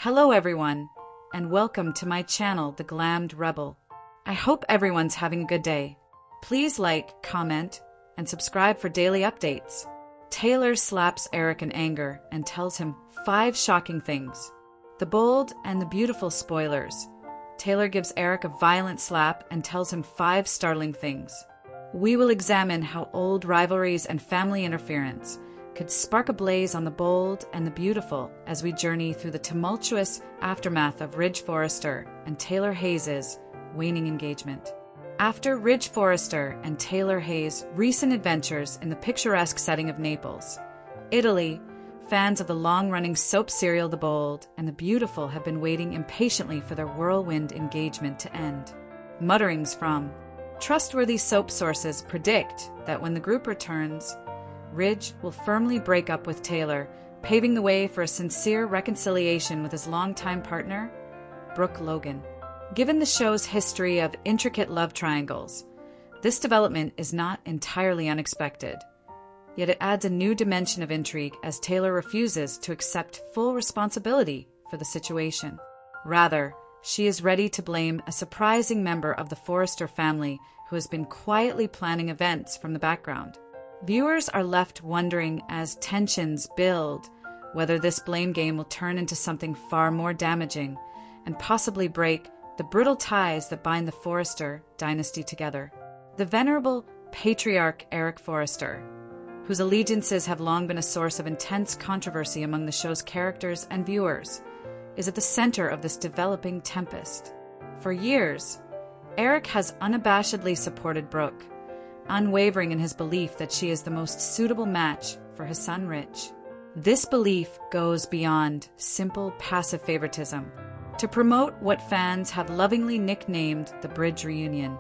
Hello everyone, and welcome to my channel, The Glammed Rebel. I hope everyone's having a good day. Please like, comment, and subscribe for daily updates. Taylor slaps Eric in anger and tells him 5 shocking things. The bold and the beautiful spoilers. Taylor gives Eric a violent slap and tells him 5 startling things. We will examine how old rivalries and family interference could spark a blaze on the bold and the beautiful as we journey through the tumultuous aftermath of Ridge Forrester and Taylor Hayes' waning engagement. After Ridge Forrester and Taylor Hayes' recent adventures in the picturesque setting of Naples, Italy, fans of the long-running soap serial The Bold and the Beautiful have been waiting impatiently for their whirlwind engagement to end. Mutterings from trustworthy soap sources predict that when the group returns, Ridge will firmly break up with Taylor, paving the way for a sincere reconciliation with his longtime partner, Brooke Logan. Given the show's history of intricate love triangles, this development is not entirely unexpected. Yet it adds a new dimension of intrigue as Taylor refuses to accept full responsibility for the situation. Rather, she is ready to blame a surprising member of the Forrester family who has been quietly planning events from the background. Viewers are left wondering as tensions build whether this blame game will turn into something far more damaging and possibly break the brittle ties that bind the Forrester dynasty together. The venerable patriarch Eric Forrester, whose allegiances have long been a source of intense controversy among the show's characters and viewers, is at the center of this developing tempest. For years, Eric has unabashedly supported Brooke, unwavering in his belief that she is the most suitable match for his son Ridge. This belief goes beyond simple passive favoritism. To promote what fans have lovingly nicknamed the Bridge Reunion,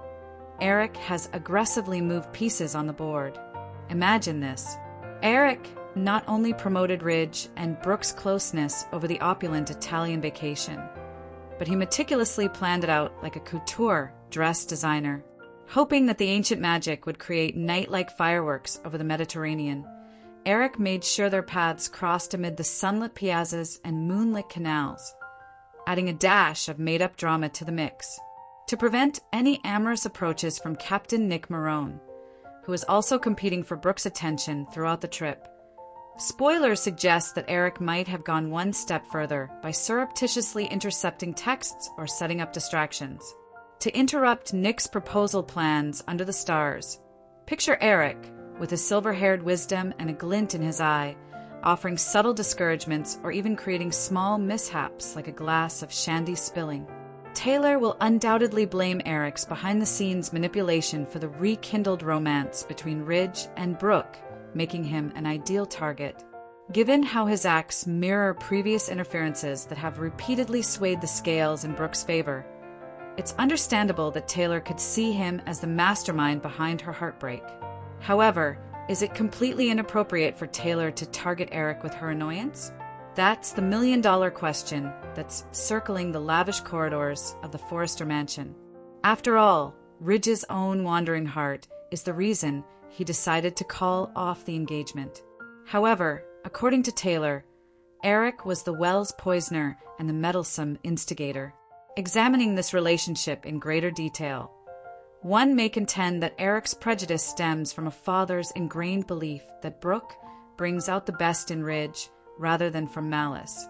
Eric has aggressively moved pieces on the board. Imagine this. Eric not only promoted Ridge and Brooke's closeness over the opulent Italian vacation, but he meticulously planned it out like a couture dress designer. Hoping that the ancient magic would create night-like fireworks over the Mediterranean, Eric made sure their paths crossed amid the sunlit piazzas and moonlit canals, adding a dash of made-up drama to the mix. To prevent any amorous approaches from Captain Nick Marone, who is also competing for Brooke's attention throughout the trip, spoilers suggest that Eric might have gone one step further by surreptitiously intercepting texts or setting up distractions. To interrupt Nick's proposal plans under the stars, picture Eric, with his silver-haired wisdom and a glint in his eye, offering subtle discouragements or even creating small mishaps like a glass of shandy spilling. Taylor will undoubtedly blame Eric's behind-the-scenes manipulation for the rekindled romance between Ridge and Brooke, making him an ideal target. Given how his acts mirror previous interferences that have repeatedly swayed the scales in Brooke's favor, it's understandable that Taylor could see him as the mastermind behind her heartbreak. However, is it completely inappropriate for Taylor to target Eric with her annoyance? That's the million-dollar question that's circling the lavish corridors of the Forrester mansion. After all, Ridge's own wandering heart is the reason he decided to call off the engagement. However, according to Taylor, Eric was the Wells poisoner and the meddlesome instigator. Examining this relationship in greater detail, one may contend that Eric's prejudice stems from a father's ingrained belief that Brooke brings out the best in Ridge rather than from malice.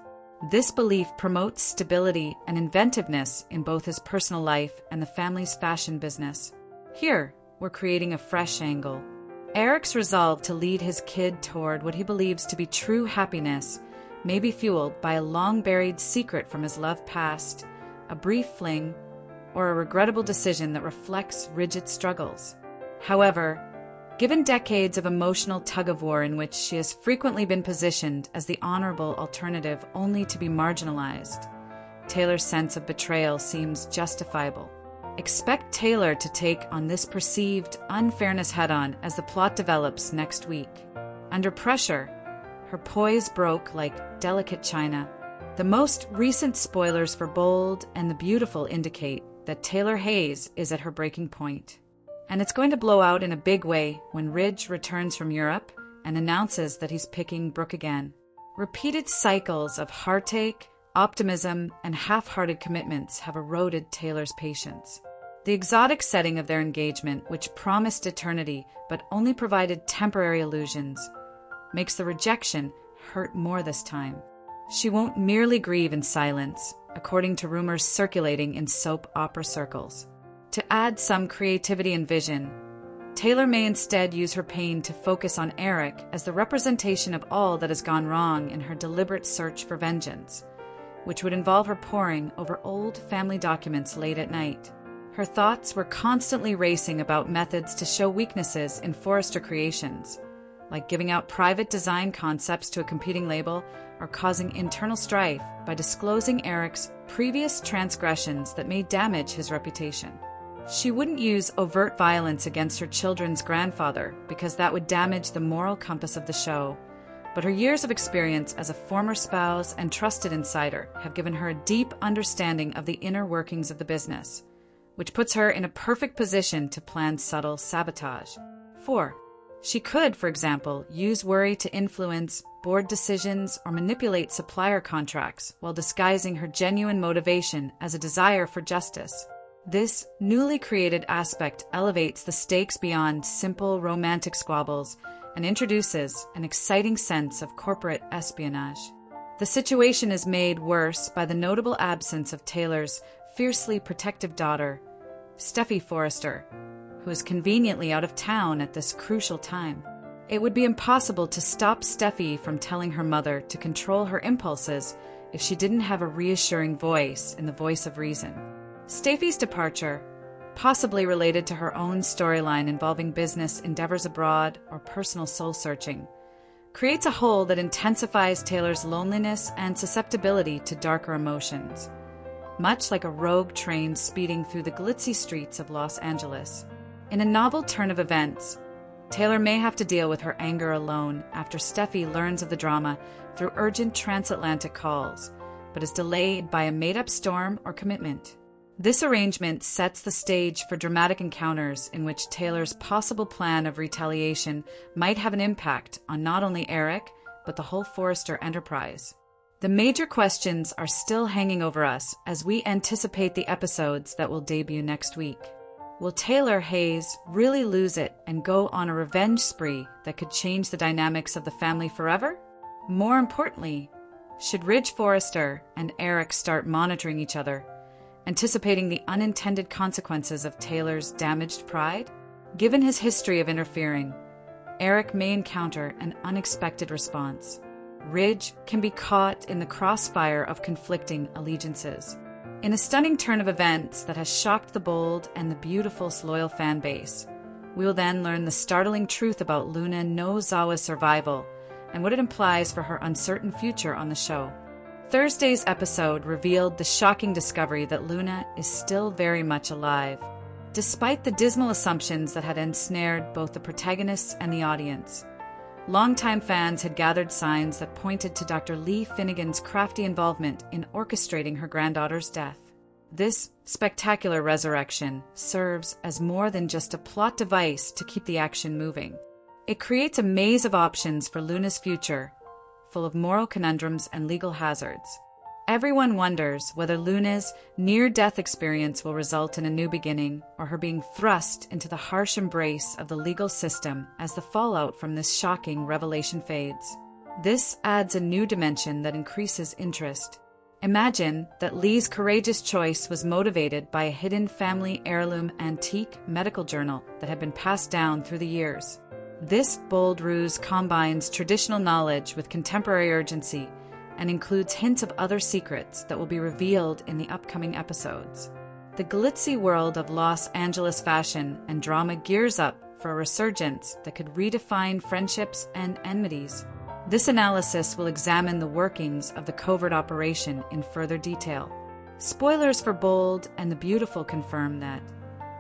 This belief promotes stability and inventiveness in both his personal life and the family's fashion business. Here, we're creating a fresh angle. Eric's resolve to lead his kid toward what he believes to be true happiness may be fueled by a long-buried secret from his love past, a brief fling, or a regrettable decision that reflects Ridge's struggles. However, given decades of emotional tug-of-war in which she has frequently been positioned as the honorable alternative only to be marginalized, Taylor's sense of betrayal seems justifiable. Expect Taylor to take on this perceived unfairness head-on as the plot develops next week. Under pressure, her poise broke like delicate china. The most recent spoilers for Bold and the Beautiful indicate that Taylor Hayes is at her breaking point. And it's going to blow out in a big way when Ridge returns from Europe and announces that he's picking Brooke again. Repeated cycles of heartache, optimism, and half-hearted commitments have eroded Taylor's patience. The exotic setting of their engagement, which promised eternity but only provided temporary illusions, makes the rejection hurt more this time. She won't merely grieve in silence, according to rumors circulating in soap opera circles. To add some creativity and vision, Taylor may instead use her pain to focus on Eric as the representation of all that has gone wrong in her deliberate search for vengeance, which would involve her poring over old family documents late at night. Her thoughts were constantly racing about methods to show weaknesses in Forrester creations, like giving out private design concepts to a competing label or causing internal strife by disclosing Eric's previous transgressions that may damage his reputation. She wouldn't use overt violence against her children's grandfather because that would damage the moral compass of the show, but her years of experience as a former spouse and trusted insider have given her a deep understanding of the inner workings of the business, which puts her in a perfect position to plan subtle sabotage. 4. She could, for example, use worry to influence board decisions or manipulate supplier contracts while disguising her genuine motivation as a desire for justice. This newly created aspect elevates the stakes beyond simple romantic squabbles and introduces an exciting sense of corporate espionage. The situation is made worse by the notable absence of Taylor's fiercely protective daughter, Steffi Forrester, who is conveniently out of town at this crucial time. It would be impossible to stop Steffi from telling her mother to control her impulses if she didn't have a reassuring voice in the voice of reason. Steffi's departure, possibly related to her own storyline involving business endeavors abroad or personal soul-searching, creates a hole that intensifies Taylor's loneliness and susceptibility to darker emotions, much like a rogue train speeding through the glitzy streets of Los Angeles. In a novel turn of events, Taylor may have to deal with her anger alone after Steffi learns of the drama through urgent transatlantic calls, but is delayed by a made-up storm or commitment. This arrangement sets the stage for dramatic encounters in which Taylor's possible plan of retaliation might have an impact on not only Eric, but the whole Forrester enterprise. The major questions are still hanging over us as we anticipate the episodes that will debut next week. Will Taylor Hayes really lose it and go on a revenge spree that could change the dynamics of the family forever? More importantly, should Ridge Forrester and Eric start monitoring each other, anticipating the unintended consequences of Taylor's damaged pride? Given his history of interfering, Eric may encounter an unexpected response. Ridge can be caught in the crossfire of conflicting allegiances. In a stunning turn of events that has shocked the bold and the beautiful's loyal fan base, we will then learn the startling truth about Luna Nozawa's survival and what it implies for her uncertain future on the show. Thursday's episode revealed the shocking discovery that Luna is still very much alive, despite the dismal assumptions that had ensnared both the protagonists and the audience. Longtime fans had gathered signs that pointed to Dr. Lee Finnegan's crafty involvement in orchestrating her granddaughter's death. This spectacular resurrection serves as more than just a plot device to keep the action moving. It creates a maze of options for Luna's future, full of moral conundrums and legal hazards. Everyone wonders whether Luna's near-death experience will result in a new beginning or her being thrust into the harsh embrace of the legal system as the fallout from this shocking revelation fades. This adds a new dimension that increases interest. Imagine that Lee's courageous choice was motivated by a hidden family heirloom antique medical journal that had been passed down through the years. This bold ruse combines traditional knowledge with contemporary urgency and includes hints of other secrets that will be revealed in the upcoming episodes. The glitzy world of Los Angeles fashion and drama gears up for a resurgence that could redefine friendships and enmities. This analysis will examine the workings of the covert operation in further detail. Spoilers for Bold and the Beautiful confirm that,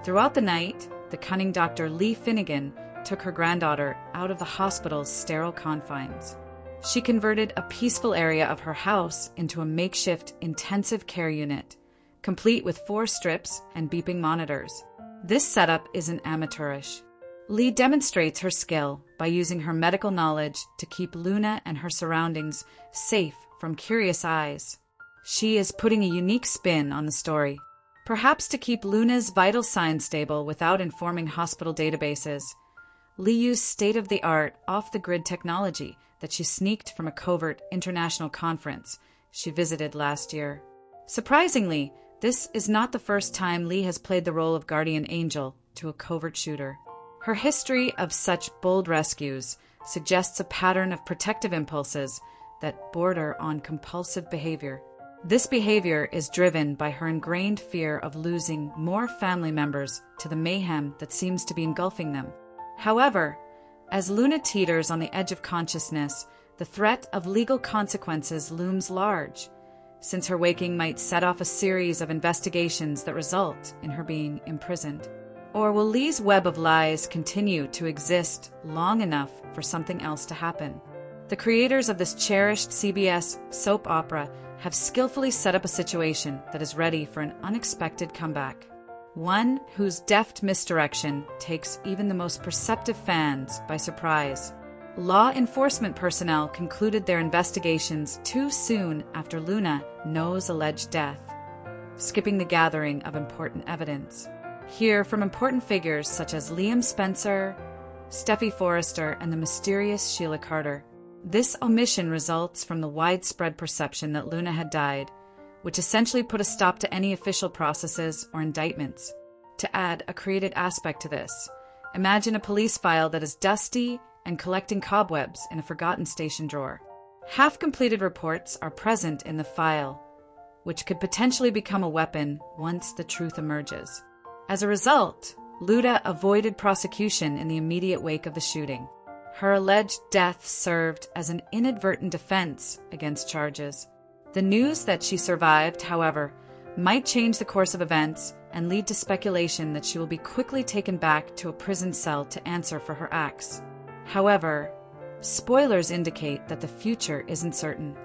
throughout the night, the cunning Dr. Lee Finnegan took her granddaughter out of the hospital's sterile confines. She converted a peaceful area of her house into a makeshift intensive care unit, complete with 4 strips and beeping monitors. This setup isn't amateurish. Lee demonstrates her skill by using her medical knowledge to keep Luna and her surroundings safe from curious eyes. She is putting a unique spin on the story, perhaps to keep Luna's vital signs stable without informing hospital databases. Lee used state-of-the-art, off-the-grid technology that she sneaked from a covert international conference she visited last year. Surprisingly, this is not the first time Lee has played the role of guardian angel to a covert shooter. Her history of such bold rescues suggests a pattern of protective impulses that border on compulsive behavior. This behavior is driven by her ingrained fear of losing more family members to the mayhem that seems to be engulfing them. However, as Luna teeters on the edge of consciousness, the threat of legal consequences looms large, since her waking might set off a series of investigations that result in her being imprisoned. Or will Lee's web of lies continue to exist long enough for something else to happen? The creators of this cherished CBS soap opera have skillfully set up a situation that is ready for an unexpected comeback. One whose deft misdirection takes even the most perceptive fans by surprise. Law enforcement personnel concluded their investigations too soon after Luna knows alleged death, skipping the gathering of important evidence. Hear from important figures such as Liam Spencer, Steffi Forrester, and the mysterious Sheila Carter. This omission results from the widespread perception that Luna had died, which essentially put a stop to any official processes or indictments. To add a created aspect to this, imagine a police file that is dusty and collecting cobwebs in a forgotten station drawer. Half-completed reports are present in the file, which could potentially become a weapon once the truth emerges. As a result, Luna avoided prosecution in the immediate wake of the shooting. Her alleged death served as an inadvertent defense against charges. The news that she survived, however, might change the course of events and lead to speculation that she will be quickly taken back to a prison cell to answer for her acts. However, spoilers indicate that the future isn't certain.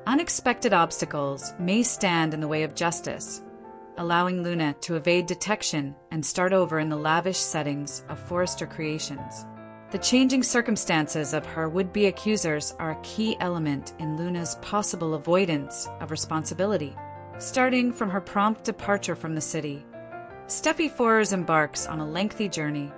Unexpected obstacles may stand in the way of justice, allowing Luna to evade detection and start over in the lavish settings of Forrester creations. The changing circumstances of her would-be accusers are a key element in Luna's possible avoidance of responsibility. Starting from her prompt departure from the city, Steffi Forrester embarks on a lengthy journey,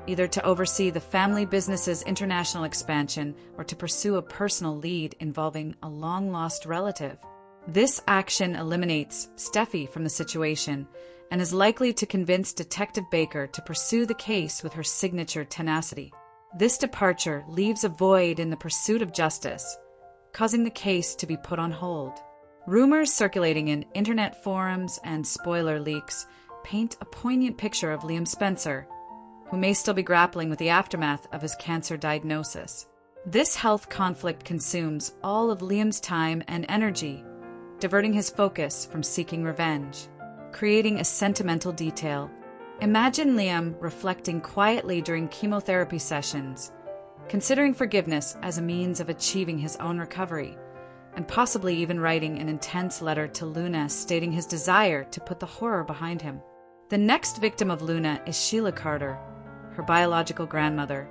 either to oversee the family business's international expansion or to pursue a personal lead involving a long-lost relative. This action eliminates Steffi from the situation and is likely to convince Detective Baker to pursue the case with her signature tenacity. This departure leaves a void in the pursuit of justice, causing the case to be put on hold. Rumors circulating in internet forums and spoiler leaks paint a poignant picture of Liam Spencer, who may still be grappling with the aftermath of his cancer diagnosis. This health conflict consumes all of Liam's time and energy, diverting his focus from seeking revenge, creating a sentimental detail. Imagine Liam reflecting quietly during chemotherapy sessions, considering forgiveness as a means of achieving his own recovery, and possibly even writing an intense letter to Luna stating his desire to put the horror behind him. The next victim of Luna is Sheila Carter, her biological grandmother,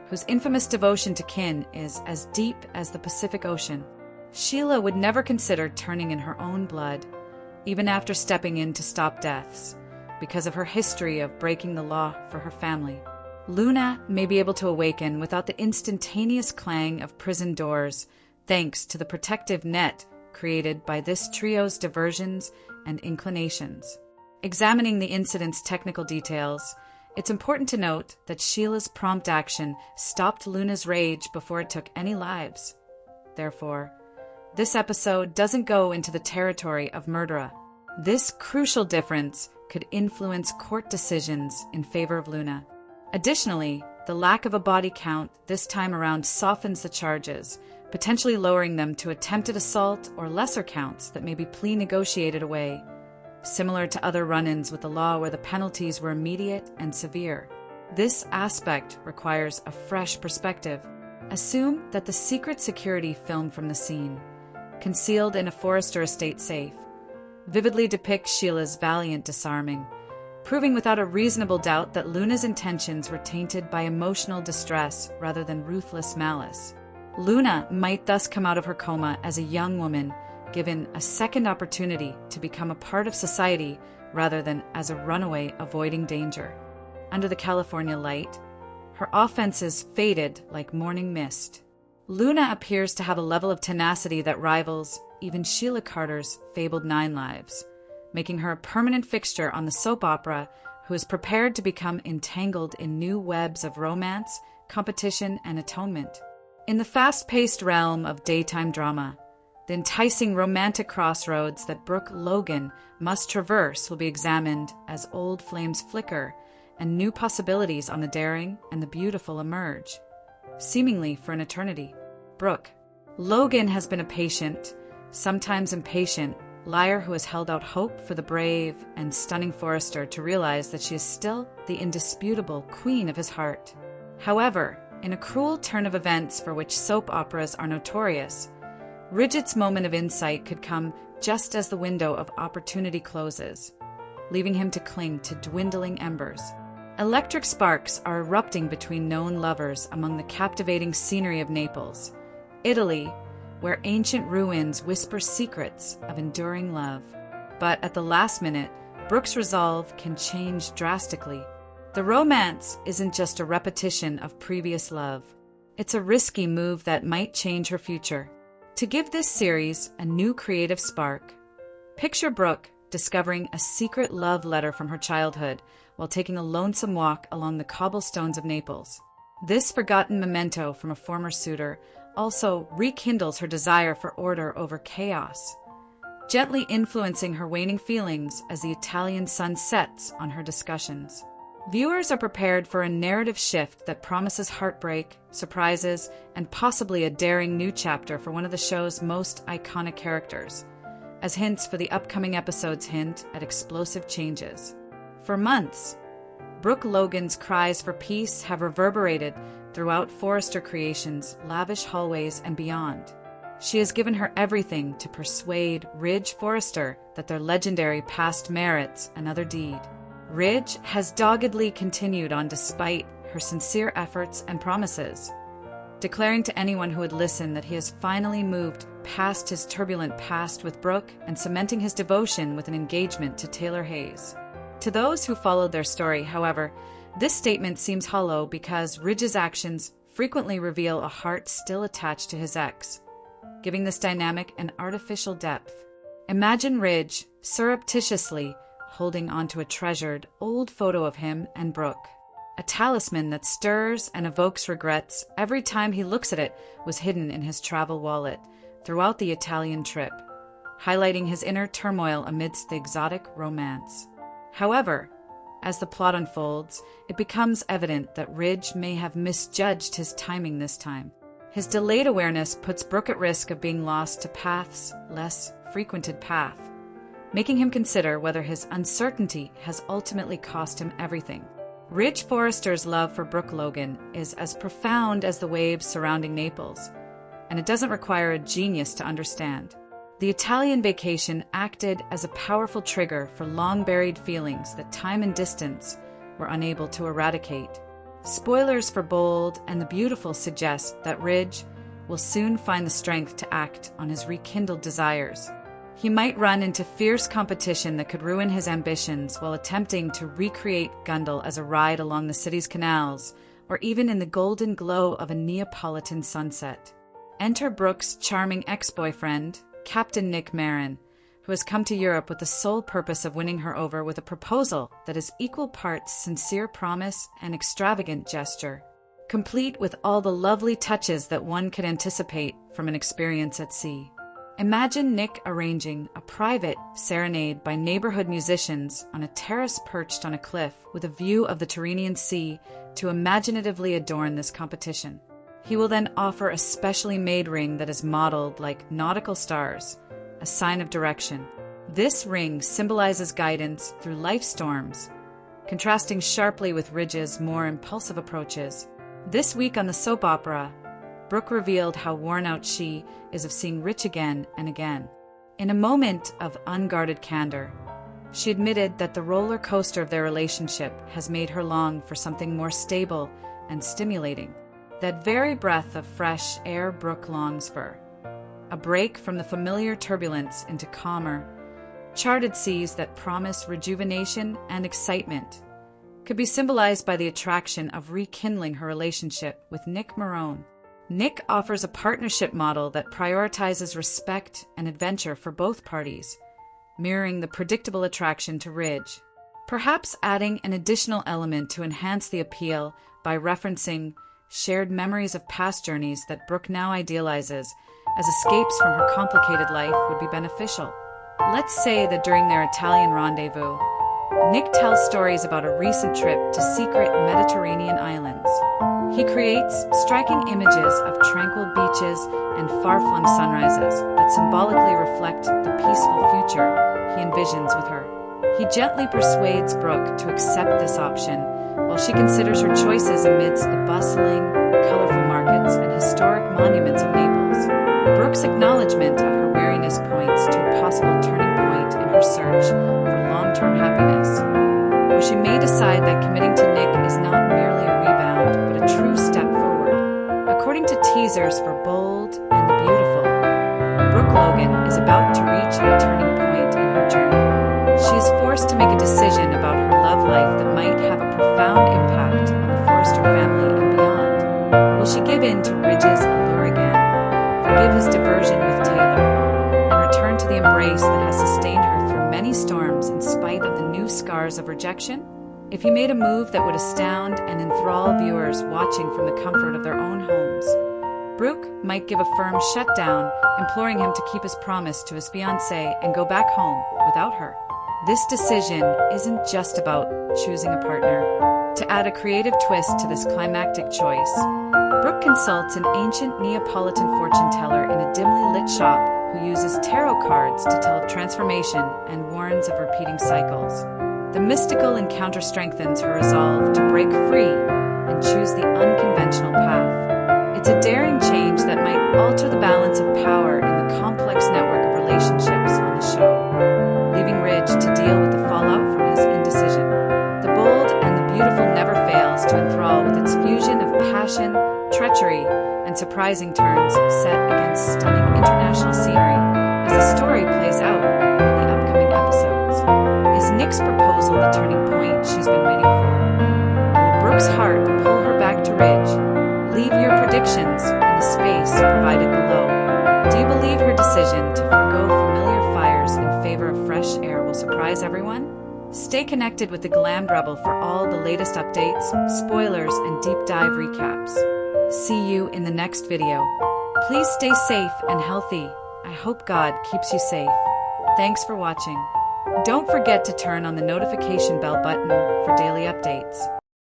whose infamous devotion to kin is as deep as the Pacific Ocean. Sheila would never consider turning in her own blood, even after stepping in to stop deaths, because of her history of breaking the law for her family. Luna may be able to awaken without the instantaneous clang of prison doors, thanks to the protective net created by this trio's diversions and inclinations. Examining the incident's technical details, it's important to note that Sheila's prompt action stopped Luna's rage before it took any lives. Therefore, this episode doesn't go into the territory of murder. This crucial difference could influence court decisions in favor of Luna. Additionally, the lack of a body count this time around softens the charges, potentially lowering them to attempted assault or lesser counts that may be plea negotiated away, similar to other run-ins with the law where the penalties were immediate and severe. This aspect requires a fresh perspective. Assume that the secret security filmed from the scene, concealed in a Forrester estate safe, vividly depicts Sheila's valiant disarming, proving without a reasonable doubt that Luna's intentions were tainted by emotional distress rather than ruthless malice. Luna might thus come out of her coma as a young woman, given a second opportunity to become a part of society rather than as a runaway avoiding danger. Under the California light, her offenses faded like morning mist. Luna appears to have a level of tenacity that rivals even Sheila Carter's fabled 9 Lives, making her a permanent fixture on the soap opera who is prepared to become entangled in new webs of romance, competition, and atonement. In the fast-paced realm of daytime drama, the enticing romantic crossroads that Brooke Logan must traverse will be examined as old flames flicker and new possibilities on the daring and the beautiful emerge, seemingly for an eternity. Brooke. Logan has been a patient, sometimes impatient, liar who has held out hope for the brave and stunning Forrester to realize that she is still the indisputable queen of his heart. However, in a cruel turn of events for which soap operas are notorious, Ridget's moment of insight could come just as the window of opportunity closes, leaving him to cling to dwindling embers. Electric sparks are erupting between known lovers among the captivating scenery of Naples, Italy, where ancient ruins whisper secrets of enduring love. But at the last minute, Brooke's resolve can change drastically. The romance isn't just a repetition of previous love. It's a risky move that might change her future. To give this series a new creative spark, picture Brooke discovering a secret love letter from her childhood while taking a lonesome walk along the cobblestones of Naples. This forgotten memento from a former suitor also rekindles her desire for order over chaos, gently influencing her waning feelings as the Italian sun sets on her discussions. Viewers are prepared for a narrative shift that promises heartbreak, surprises, and possibly a daring new chapter for one of the show's most iconic characters, as hints for the upcoming episodes hint at explosive changes. For months, Brooke Logan's cries for peace have reverberated throughout Forrester Creations' lavish hallways and beyond. She has given her everything to persuade Ridge Forrester that their legendary past merits another deed. Ridge has doggedly continued on despite her sincere efforts and promises, declaring to anyone who would listen that he has finally moved past his turbulent past with Brooke and cementing his devotion with an engagement to Taylor Hayes. To those who followed their story, however, this statement seems hollow because Ridge's actions frequently reveal a heart still attached to his ex, giving this dynamic an artificial depth. Imagine Ridge surreptitiously holding onto a treasured old photo of him and Brooke. A talisman that stirs and evokes regrets every time he looks at it was hidden in his travel wallet throughout the Italian trip, highlighting his inner turmoil amidst the exotic romance. However, as the plot unfolds, it becomes evident that Ridge may have misjudged his timing this time. His delayed awareness puts Brooke at risk of being lost to paths less frequented path, making him consider whether his uncertainty has ultimately cost him everything. Ridge Forrester's love for Brooke Logan is as profound as the waves surrounding Naples, and it doesn't require a genius to understand. The Italian vacation acted as a powerful trigger for long-buried feelings that time and distance were unable to eradicate. Spoilers for Bold and the Beautiful suggest that Ridge will soon find the strength to act on his rekindled desires. He might run into fierce competition that could ruin his ambitions while attempting to recreate Gundel as a ride along the city's canals, or even in the golden glow of a Neapolitan sunset. Enter Brooke's charming ex-boyfriend, Captain Nick Maron, who has come to Europe with the sole purpose of winning her over with a proposal that is equal parts sincere promise and extravagant gesture, complete with all the lovely touches that one could anticipate from an experience at sea. Imagine Nick arranging a private serenade by neighborhood musicians on a terrace perched on a cliff with a view of the Tyrrhenian Sea to imaginatively adorn this competition. He will then offer a specially made ring that is modeled like nautical stars, a sign of direction. This ring symbolizes guidance through life storms, contrasting sharply with Ridge's more impulsive approaches. This week on the soap opera, Brooke revealed how worn out she is of seeing Rich again and again. In a moment of unguarded candor, she admitted that the roller coaster of their relationship has made her long for something more stable and stimulating, that very breath of fresh air Brooke longs for. a break from the familiar turbulence into calmer, charted seas that promise rejuvenation and excitement, could be symbolized by the attraction of rekindling her relationship with Nick Marone. Nick offers a partnership model that prioritizes respect and adventure for both parties, mirroring the predictable attraction to Ridge. Perhaps adding an additional element to enhance the appeal by referencing shared memories of past journeys that Brooke now idealizes as escapes from her complicated life would be beneficial. Let's say that during their Italian rendezvous, Nick tells stories about a recent trip to secret Mediterranean islands. He creates striking images of tranquil beaches and far-flung sunrises that symbolically reflect the peaceful future he envisions with her. He gently persuades Brooke to accept this option while she considers her choices amidst the bustling, colorful markets and historic monuments of Naples. Brooke's acknowledgement of her wariness points to a possible turning point in her search for long-term happiness, where she may decide that committing to Nick is not merely a rebound, but a true step forward. According to teasers for Bold and the Beautiful, Brooke Logan is about to reach a turning point in her journey. She is forced to make a decision about her love life that might have a profound impact on the Forrester family and beyond. Will she give in to Ridge's allure again, forgive his diversion with Taylor, and return to the embrace that has sustained her through many storms in spite of the new scars of rejection? If he made a move that would astound and enthrall viewers watching from the comfort of their own homes, Brooke might give a firm shutdown, imploring him to keep his promise to his fiancée and go back home without her. This decision isn't just about choosing a partner. To add a creative twist to this climactic choice, Brooke consults an ancient Neapolitan fortune teller in a dimly lit shop who uses tarot cards to tell of transformation and warns of repeating cycles. The mystical encounter strengthens her resolve to break free and choose the unconventional path. It's a daring change that might alter the balance of power in the complex network of relationships on the show, leaving Ridge to deal with the fallout from his indecision. The Bold and the Beautiful never fails to enthrall with its fusion of passion, treachery, and surprising turns set against stunning international scenery as the story plays out in the upcoming episodes. Is Nick's proposal the turning point she's been waiting for? Will Brooke's heart pull her back to Ridge? Leave your predictions in the space provided below. Do you believe her decision to forgo familiar fires in favor of fresh air will surprise everyone? Stay connected with the Glammed Rebel for all the latest updates, spoilers, and deep dive recaps. See you in the next video. Please stay safe and healthy. I hope God keeps you safe. Thanks for watching. Don't forget to turn on the notification bell button for daily updates.